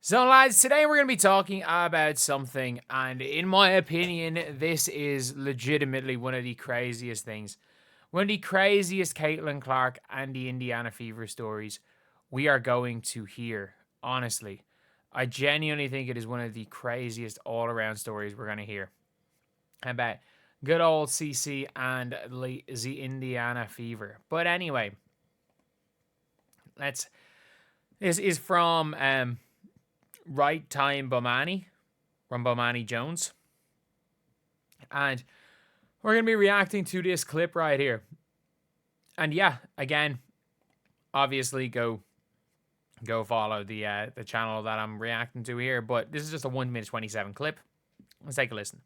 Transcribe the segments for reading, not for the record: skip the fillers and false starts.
So, lads, today we're going to be talking about something, and in my opinion, this is legitimately one of the craziest things. One of the craziest Caitlyn Clark and the Indiana Fever stories we are going to hear. Honestly, I genuinely think it is one of the craziest all-around stories we're going to hear about good old CC and the Indiana Fever. But anyway, this is from Right Time Bomani from Bomani Jones. And we're going to be reacting to this clip right here. And yeah, again, obviously go follow the channel that I'm reacting to here. But this is just a 1 minute 27 clip. Let's take a listen.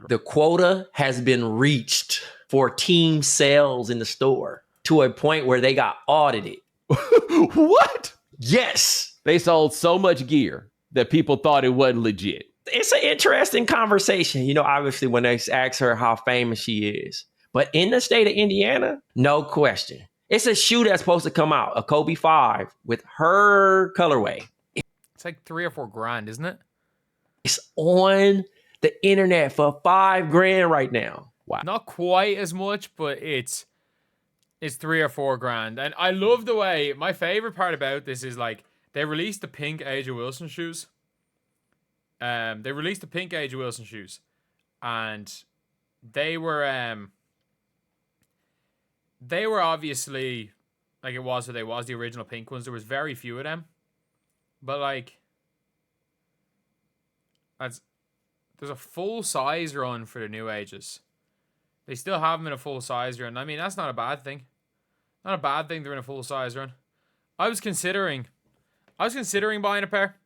The quota has been reached for team sales in the store to a point where they got audited. What? Yes. They sold so much gear that people thought it wasn't legit. It's an interesting conversation. You know, obviously when they ask her how famous she is. But in the state of Indiana, no question. It's a shoe that's supposed to come out, a Kobe 5 with her colorway. It's like $3 or $4 grand, isn't it? It's on the internet for $5,000 right now. Wow. Not quite as much, but it's $3 or $4 grand. And I love the way, my favorite part about this is like they released the pink Angel Wilson shoes. And they were obviously like it was what they was, the original pink ones. There was very few of them. But like there's a full size run for the new ages. They still have them in a full size run. I mean, that's not a bad thing. Not a bad thing they're in a full size run. I was considering buying a pair.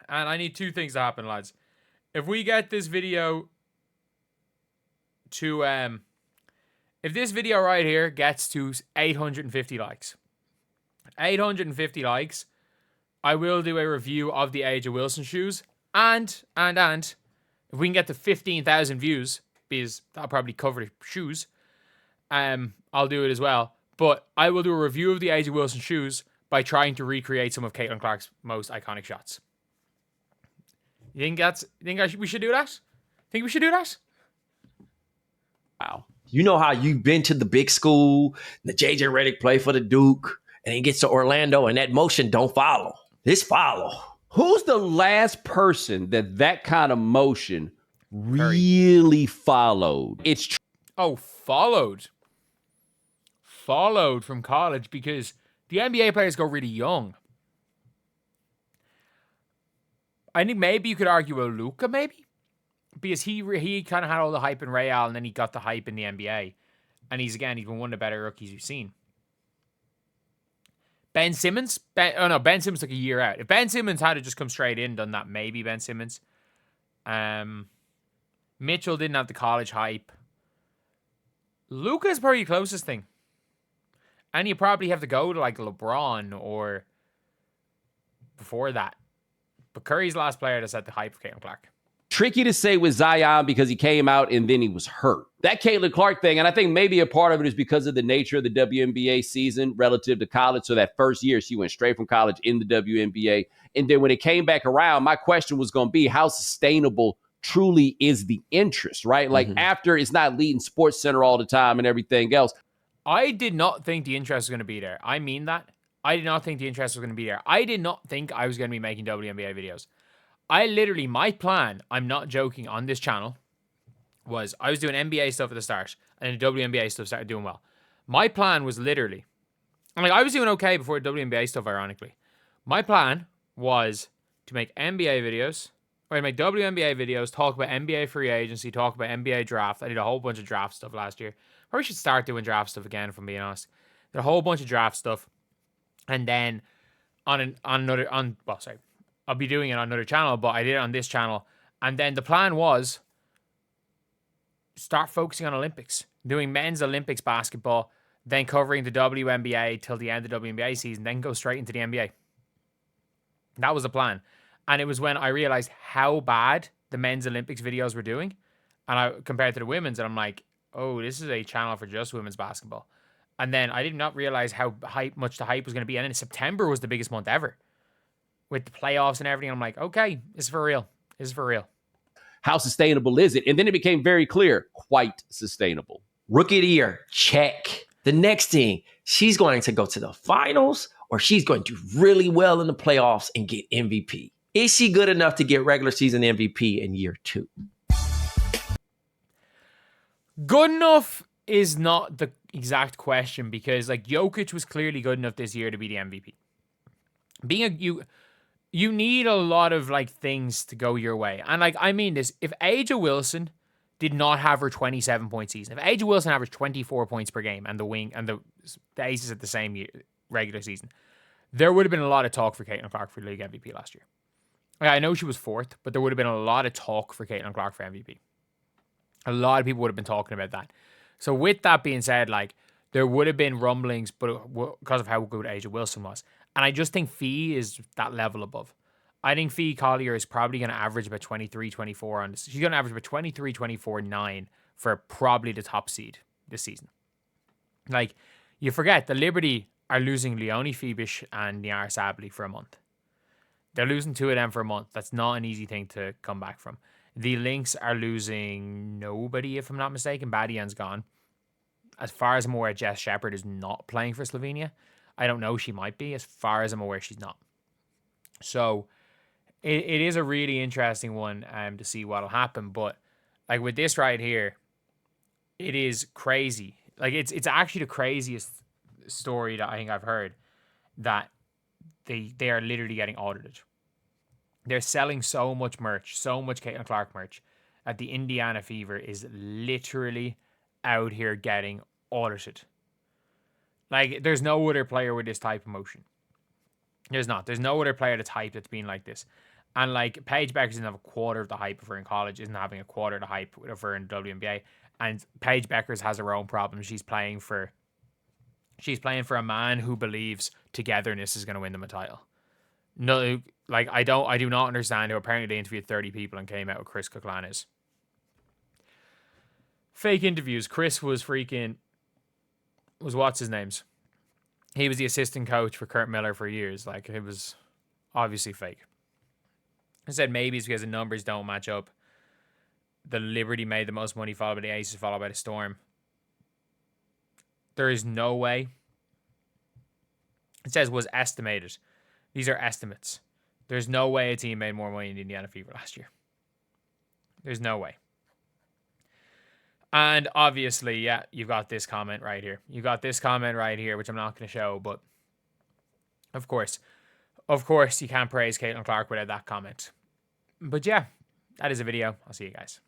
And I need two things to happen, lads. If we get this video to if this video right here gets to 850 likes. 850 likes, I will do a review of the Angel Wilson shoes. And if we can get to 15,000 views, because that'll probably cover the shoes, I'll do it as well. But I will do a review of the Angel Wilson shoes by trying to recreate some of Caitlyn Clark's most iconic shots. You think we should do that? Think we should do that? Wow. You know how you've been to the big school, the JJ Redick play for the Duke, and he gets to Orlando and that motion don't follow. This follow. Who's the last person that kind of motion really followed? It's followed from college, because the NBA players go really young. I think maybe you could argue a Luka, maybe, because he kind of had all the hype in Real, and then he got the hype in the NBA, and he's been one of the better rookies we've seen. Ben Simmons took a year out. If Ben Simmons had to just come straight in, done that, maybe Ben Simmons. Mitchell didn't have the college hype. Luka is probably the closest thing. And you probably have to go to like LeBron or before that. But Curry's the last player that's had the hype of Caitlyn Clark. tricky to say with Zion because he came out and then he was hurt. That Caitlyn Clark thing, and I think maybe a part of it is because of the nature of the WNBA season relative to college. So that first year, she went straight from college in the WNBA. And then when it came back around, my question was going to be, how sustainable truly is the interest, right? Like after it's not leading Sports Center all the time and everything else. I did not think the interest was going to be there. I mean that. I did not think the interest was going to be there. I did not think I was going to be making WNBA videos. My plan, I'm not joking, on this channel was I was doing NBA stuff at the start and the WNBA stuff started doing well. My plan was literally, I was doing okay before the WNBA stuff, ironically. My plan was to make NBA videos, or to make WNBA videos, talk about NBA free agency, talk about NBA draft. I did a whole bunch of draft stuff last year. Probably should start doing draft stuff again, if I'm being honest. Did a whole bunch of draft stuff. And then I'll be doing it on another channel, but I did it on this channel. And then the plan was start focusing on Olympics, doing men's Olympics basketball, then covering the WNBA till the end of the WNBA season, then go straight into the NBA. That was the plan. And it was when I realized how bad the men's Olympics videos were doing, and I compared to the women's, and I'm like, oh, this is a channel for just women's basketball. And then I did not realize how much the hype was going to be. And then September was the biggest month ever. with the playoffs and everything. I'm like, okay, this is for real. This is for real. How sustainable is it? And then it became very clear, quite sustainable. Rookie of the year, check. The next thing, she's going to go to the finals or she's going to do really well in the playoffs and get MVP. Is she good enough to get regular season MVP in year 2? Good enough is not the exact question because like Jokic was clearly good enough this year to be the MVP. You need a lot of like things to go your way. And like I mean this, if Angel Wilson did not have her 27-point season, if Angel Wilson averaged 24 points per game and the Aces at the same year, regular season, there would have been a lot of talk for Caitlyn Clark for league MVP last year. I know she was 4th, but there would have been a lot of talk for Caitlyn Clark for MVP. A lot of people would have been talking about that. So with that being said, like there would have been rumblings, but because of how good Angel Wilson was. And I just think Fee is that level above. I think Fee Collier is probably going to average about 23, 24 on this. She's going to average about 23, 24, 9 for probably the top seed this season. Like, you forget, the Liberty are losing Leonie Phoebish and Niara Sably for a month. They're losing 2 of them for a month. That's not an easy thing to come back from. The Lynx are losing nobody, if I'm not mistaken. Badian's gone. As far as I'm aware, Jess Shepard is not playing for Slovenia. I don't know. She might be. As far as I'm aware, she's not. So it is a really interesting one to see what'll happen. But like with this right here, it is crazy. Like it's actually the craziest story that I think I've heard, that they are literally getting audited. They're selling so much merch, so much Caitlyn Clark merch, that the Indiana Fever is literally out here getting audited. Like, there's no other player with this type of motion. There's not. There's no other player that's hyped that's been like this. And, like, Paige Bueckers doesn't have a quarter of the hype of her in college, isn't having a quarter of the hype of her in the WNBA. And Paige Bueckers has her own problems. She's playing for a man who believes togetherness is going to win them a title. No, like, I do not understand how apparently they interviewed 30 people and came out with Chris Coughlin is. Fake interviews. Chris was what's his name's? He was the assistant coach for Kurt Miller for years. Like, it was obviously fake. I said maybe it's because the numbers don't match up. The Liberty made the most money, followed by the Aces, followed by the Storm. There is no way. It says was estimated. These are estimates. There's no way a team made more money in the Indiana Fever last year. There's no way. And obviously, yeah, you've got this comment right here. You got this comment right here, which I'm not going to show, but of course, you can't praise Caitlyn Clark without that comment. But yeah, that is a video. I'll see you guys.